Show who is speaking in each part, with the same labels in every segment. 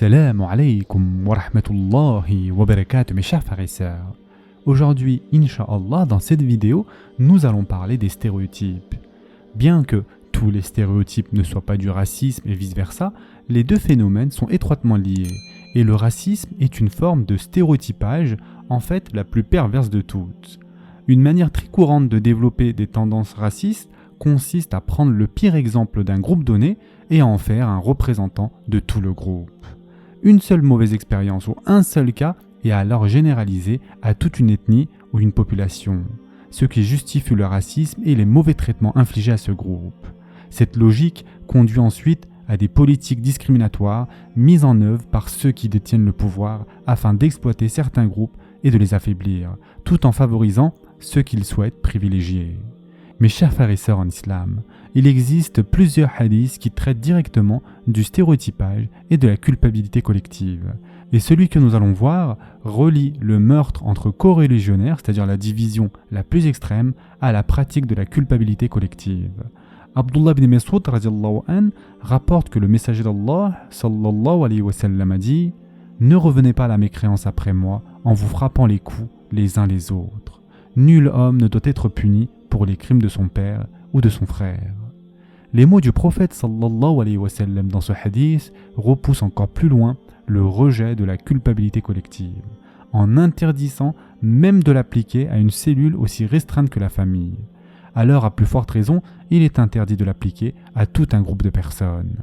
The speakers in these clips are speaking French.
Speaker 1: Assalamu alaikum wa rahmatullahi wa barakatuh mes chers frères et sœurs. Aujourd'hui, Inch'Allah, dans cette vidéo, nous allons parler des stéréotypes. Bien que tous les stéréotypes ne soient pas du racisme et vice-versa, les deux phénomènes sont étroitement liés. Et le racisme est une forme de stéréotypage, en fait la plus perverse de toutes. Une manière très courante de développer des tendances racistes consiste à prendre le pire exemple d'un groupe donné et à en faire un représentant de tout le groupe. Une seule mauvaise expérience ou un seul cas est alors généralisé à toute une ethnie ou une population, ce qui justifie le racisme et les mauvais traitements infligés à ce groupe. Cette logique conduit ensuite à des politiques discriminatoires mises en œuvre par ceux qui détiennent le pouvoir afin d'exploiter certains groupes et de les affaiblir, tout en favorisant ceux qu'ils souhaitent privilégier. Mes chers frères et sœurs en islam, il existe plusieurs hadiths qui traitent directement du stéréotypage et de la culpabilité collective. Et celui que nous allons voir relie le meurtre entre coreligionnaires, c'est-à-dire la division la plus extrême, à la pratique de la culpabilité collective. Abdullah ibn Mas'ud radiallahu anh rapporte que le messager d'Allah sallallahu alayhi wa sallam a dit « Ne revenez pas à la mécréance après moi en vous frappant les coups les uns les autres. Nul homme ne doit être puni pour les crimes de son père ou de son frère. » Les mots du prophète sallallahu alayhi wa sallam dans ce hadith repoussent encore plus loin le rejet de la culpabilité collective, en interdisant même de l'appliquer à une cellule aussi restreinte que la famille. Alors, à plus forte raison, il est interdit de l'appliquer à tout un groupe de personnes.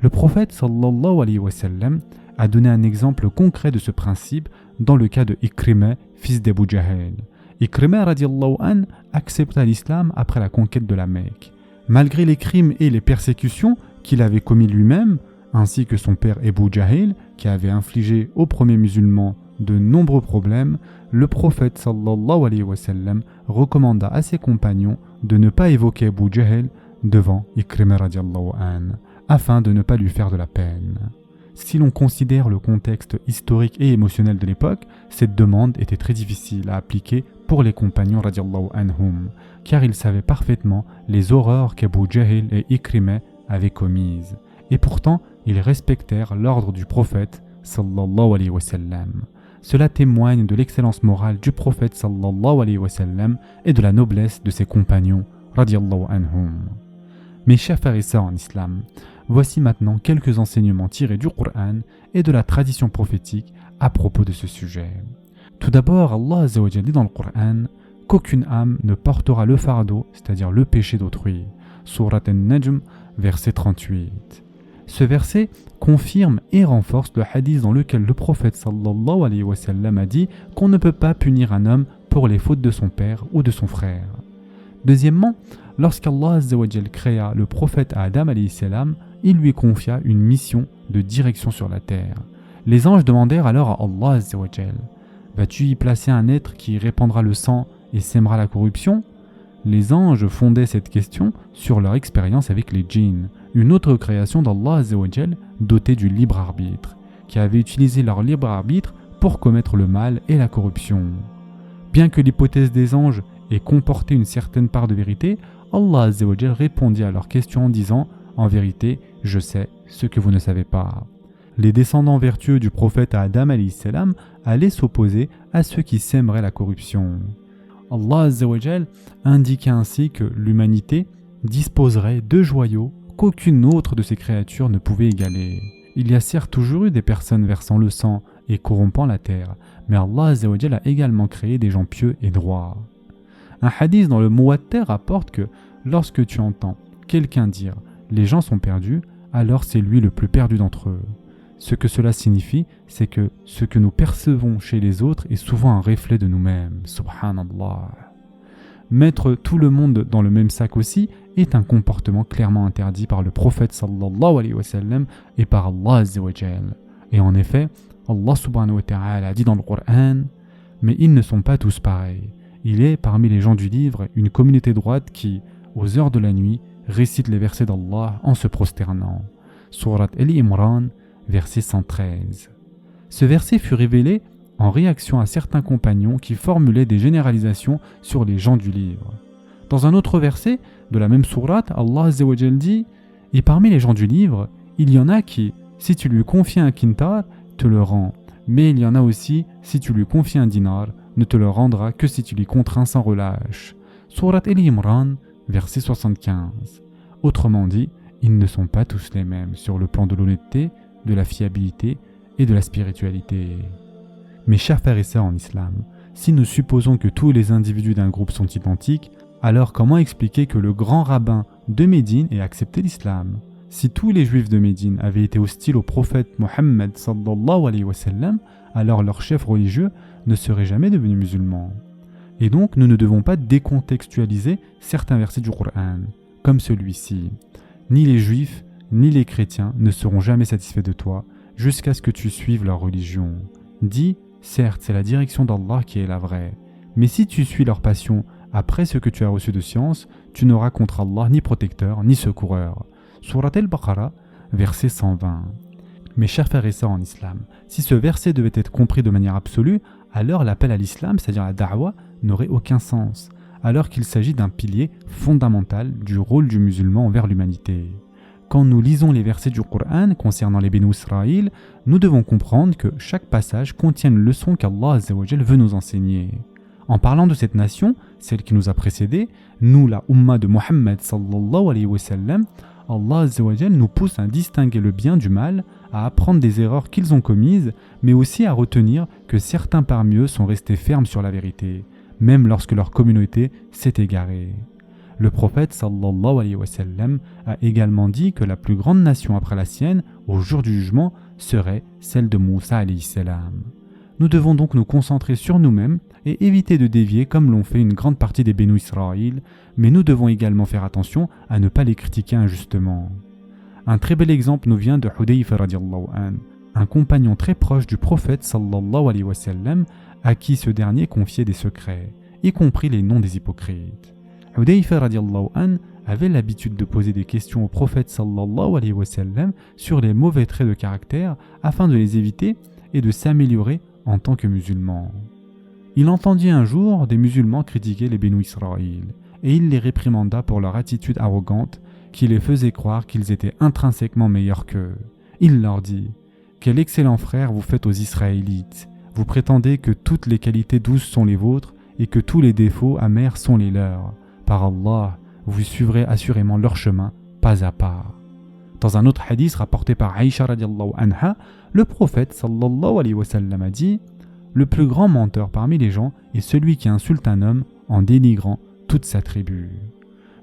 Speaker 1: Le prophète sallallahu alayhi wa sallam a donné un exemple concret de ce principe dans le cas de Ikrimah, fils d'Abu Jahl. Ikrimah radiallahu anh accepta l'islam après la conquête de la Mecque. Malgré les crimes et les persécutions qu'il avait commis lui-même, ainsi que son père Abu Jahl, qui avait infligé aux premiers musulmans de nombreux problèmes, le prophète sallallahu alayhi wa sallam recommanda à ses compagnons de ne pas évoquer Abu Jahl devant Ikrimah radiallahu anh, afin de ne pas lui faire de la peine. Si l'on considère le contexte historique et émotionnel de l'époque, cette demande était très difficile à appliquer pour les compagnons radiallahu anhum, car ils savaient parfaitement les horreurs qu'Abu Jahl et Ikrimah avaient commises. Et pourtant, ils respectèrent l'ordre du prophète sallallahu alayhi wa sallam. Cela témoigne de l'excellence morale du prophète sallallahu alayhi wa sallam et de la noblesse de ses compagnons radiallahu anhum. Mes chers frères et sœurs en islam, voici maintenant quelques enseignements tirés du Coran et de la tradition prophétique à propos de ce sujet. Tout d'abord, Allah Azza wa Jalla dit dans le Coran qu'aucune âme ne portera le fardeau, c'est-à-dire le péché d'autrui. Surat An-Najm, verset 38. Ce verset confirme et renforce le hadith dans lequel le prophète sallallahu alayhi wa sallam a dit qu'on ne peut pas punir un homme pour les fautes de son père ou de son frère. Deuxièmement, lorsqu'Allah Azza wa Jalla créa le prophète Adam alayhi salam, il lui confia une mission de direction sur la terre. Les anges demandèrent alors à Allah Azza wa Jalla: vas-tu y placer un être qui répandra le sang et sèmera la corruption? Les anges fondaient cette question sur leur expérience avec les djinns, une autre création d'Allah Azza wa Jalla dotée du libre arbitre, qui avait utilisé leur libre arbitre pour commettre le mal et la corruption. Bien que l'hypothèse des anges ait comporté une certaine part de vérité, Allah Azza wa Jalla répondit à leur question en disant: en vérité, je sais ce que vous ne savez pas. Les descendants vertueux du prophète Adam alayhi salam allaient s'opposer à ceux qui sèmeraient la corruption. Allah Azza wa Jalla indiquait ainsi que l'humanité disposerait de joyaux qu'aucune autre de ces créatures ne pouvait égaler. Il y a certes toujours eu des personnes versant le sang et corrompant la terre, mais Allah Azza wa Jalla a également créé des gens pieux et droits. Un hadith dans le Muwatta rapporte que lorsque tu entends quelqu'un dire « les gens sont perdus », alors c'est lui le plus perdu d'entre eux. Ce que cela signifie, c'est que ce que nous percevons chez les autres est souvent un reflet de nous-mêmes. Subhanallah. Mettre tout le monde dans le même sac aussi est un comportement clairement interdit par le prophète sallallahu alayhi wa sallam et par Allah Azza wa Jalla. Et en effet, Allah subhanahu wa ta'ala a dit dans le Coran: mais ils ne sont pas tous pareils. Il est parmi les gens du livre une communauté droite qui, aux heures de la nuit, récite les versets d'Allah en se prosternant. Surat Al-Imran, verset 113. Ce verset fut révélé en réaction à certains compagnons qui formulaient des généralisations sur les gens du livre. Dans un autre verset de la même sourate, Allah Azza wa Jalla dit: et parmi les gens du livre, il y en a qui, Si tu lui confies un quintar, te le rend. Mais il y en a aussi, si tu lui confies un dinar, ne te le rendra que si tu l'y contrains sans relâche. Surat Al-Imran, verset 75. Autrement dit, ils ne sont pas tous les mêmes sur le plan de l'honnêteté, de la fiabilité et de la spiritualité. Mes chers frères et sœurs en islam, si nous supposons que tous les individus d'un groupe sont identiques, alors comment expliquer que le grand rabbin de Médine ait accepté l'islam? Si tous les juifs de Médine avaient été hostiles au prophète Mohammed sallallahu alayhi wa sallam, alors leur chef religieux ne serait jamais devenu musulman. Et donc nous ne devons pas décontextualiser certains versets du Coran, comme celui-ci. Ni les juifs, ni les chrétiens ne seront jamais satisfaits de toi, jusqu'à ce que tu suives leur religion. Dis, certes, c'est la direction d'Allah qui est la vraie, mais si tu suis leur passion après ce que tu as reçu de science, tu n'auras contre Allah ni protecteur, ni secoureur. Surat Al-Baqarah, verset 120. Mes chers frères et sœurs en islam, si ce verset devait être compris de manière absolue, alors l'appel à l'islam, c'est-à-dire la da'wa, n'aurait aucun sens, alors qu'il s'agit d'un pilier fondamental du rôle du musulman envers l'humanité. Quand nous lisons les versets du Coran concernant les Bénous Israël, nous devons comprendre que chaque passage contient une leçon qu'Allah Azza wa Jal veut nous enseigner. En parlant de cette nation, celle qui nous a précédés, nous, la Ummah de Mohammed sallallahu alayhi wa sallam, Allah Azza wa Jal nous pousse à distinguer le bien du mal, à apprendre des erreurs qu'ils ont commises, mais aussi à retenir que certains parmi eux sont restés fermes sur la vérité, même lorsque leur communauté s'est égarée. Le prophète sallallahu alayhi wa sallam a également dit que la plus grande nation après la sienne, au jour du jugement, serait celle de Moussa alayhi salam. Nous devons donc nous concentrer sur nous-mêmes et éviter de dévier comme l'ont fait une grande partie des Bénous Israël, mais nous devons également faire attention à ne pas les critiquer injustement. Un très bel exemple nous vient de Hudayfa radiallahu an, un compagnon très proche du prophète sallallahu alayhi wa sallam, à qui ce dernier confiait des secrets, y compris les noms des hypocrites. Hudayfa radiallahu an avait l'habitude de poser des questions au prophète sallallahu alayhi wa sallam sur les mauvais traits de caractère afin de les éviter et de s'améliorer en tant que musulman. Il entendit un jour des musulmans critiquer les Bénous Israël et il les réprimanda pour leur attitude arrogante qui les faisait croire qu'ils étaient intrinsèquement meilleurs qu'eux. Il leur dit « Quel excellent frère vous faites aux Israélites. Vous prétendez que toutes les qualités douces sont les vôtres et que tous les défauts amers sont les leurs. Par Allah, vous suivrez assurément leur chemin, pas à pas. » Dans un autre hadith rapporté par Aïcha radiallahu anha, le prophète sallallahu alayhi wa sallam a dit « Le plus grand menteur parmi les gens est celui qui insulte un homme en dénigrant toute sa tribu. »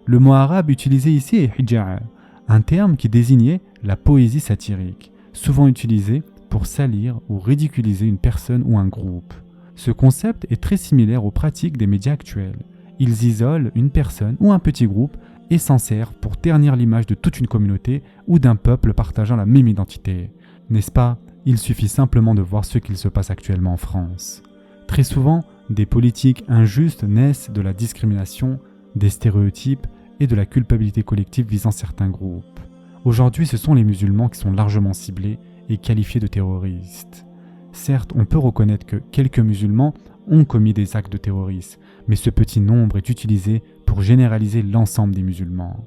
Speaker 1: Le mot arabe utilisé ici est hijaa, un terme qui désignait la poésie satirique, souvent utilisé pour salir ou ridiculiser une personne ou un groupe. Ce concept est très similaire aux pratiques des médias actuels. Ils isolent une personne ou un petit groupe et s'en servent pour ternir l'image de toute une communauté ou d'un peuple partageant la même identité. N'est-ce pas? Il suffit simplement de voir ce qu'il se passe actuellement en France. Très souvent, des politiques injustes naissent de la discrimination, des stéréotypes et de la culpabilité collective visant certains groupes. Aujourd'hui, ce sont les musulmans qui sont largement ciblés et qualifiés de terroristes. Certes, on peut reconnaître que quelques musulmans ont commis des actes de terrorisme, mais ce petit nombre est utilisé pour généraliser l'ensemble des musulmans.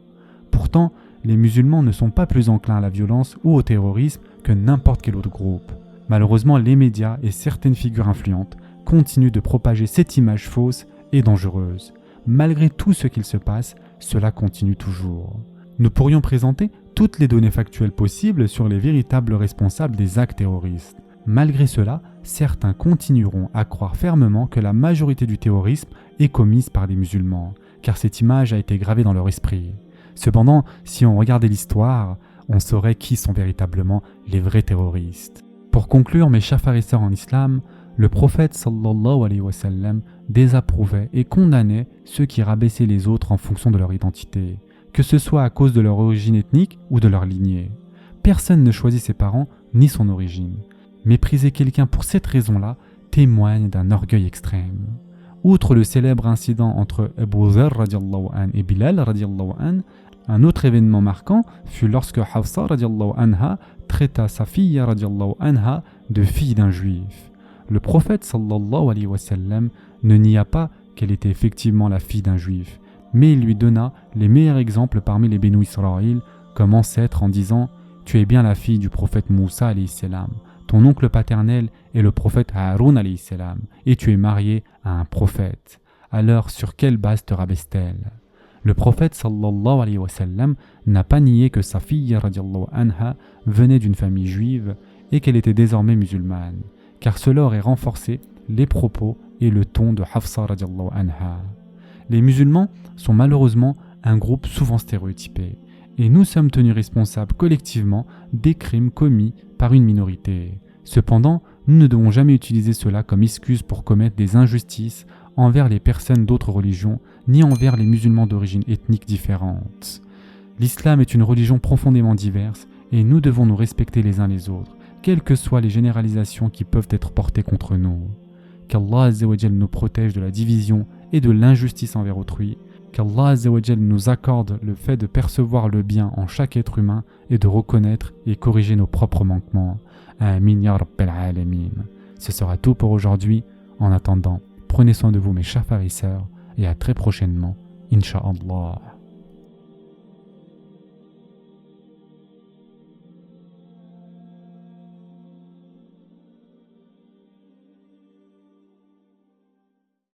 Speaker 1: Pourtant, les musulmans ne sont pas plus enclins à la violence ou au terrorisme que n'importe quel autre groupe. Malheureusement, les médias et certaines figures influentes continuent de propager cette image fausse et dangereuse. Malgré tout ce qu'il se passe, cela continue toujours. Nous pourrions présenter toutes les données factuelles possibles sur les véritables responsables des actes terroristes. Malgré cela, certains continueront à croire fermement que la majorité du terrorisme est commise par des musulmans, car cette image a été gravée dans leur esprit. Cependant, si on regardait l'histoire, on saurait qui sont véritablement les vrais terroristes. Pour conclure, mes chers frères et sœurs en islam, le prophète sallallahu alayhi wa sallam désapprouvait et condamnait ceux qui rabaissaient les autres en fonction de leur identité, que ce soit à cause de leur origine ethnique ou de leur lignée. Personne ne choisit ses parents ni son origine. Mépriser quelqu'un pour cette raison-là témoigne d'un orgueil extrême. Outre le célèbre incident entre Abu Dharr radiallahu an et Bilal radiallahu an, un autre événement marquant fut lorsque Hafsa radiallahu anha traita Safiya radiallahu anha de fille d'un juif. Le prophète sallallahu alayhi wa sallam ne nia pas qu'elle était effectivement la fille d'un juif, mais il lui donna les meilleurs exemples parmi les Bénous Israël comme ancêtre en disant « tu es bien la fille du prophète Moussa alayhi salam. Ton oncle paternel est le prophète Haroun alayhi salam, et tu es marié à un prophète. Alors sur quelle base te rabaisse-t-elle? Le prophète sallallahu alayhi wa sallam n'a pas nié que sa fille radiallahu anha venait d'une famille juive et qu'elle était désormais musulmane, car cela aurait renforcé les propos et le ton de Hafsa radiallahu anha. Les musulmans sont malheureusement un groupe souvent stéréotypé, et nous sommes tenus responsables collectivement des crimes commis par une minorité. Cependant, nous ne devons jamais utiliser cela comme excuse pour commettre des injustices envers les personnes d'autres religions, ni envers les musulmans d'origine ethnique différente. L'islam est une religion profondément diverse, et nous devons nous respecter les uns les autres, quelles que soient les généralisations qui peuvent être portées contre nous. Qu'Allah Azza wa Jal nous protège de la division et de l'injustice envers autrui, qu'Allah Azza wa Jal nous accorde le fait de percevoir le bien en chaque être humain et de reconnaître et corriger nos propres manquements. Amin ya Rabbil Alamin. Ce sera tout pour aujourd'hui. En attendant, prenez soin de vous mes chers frères et sœurs et à très prochainement, Inch'Allah.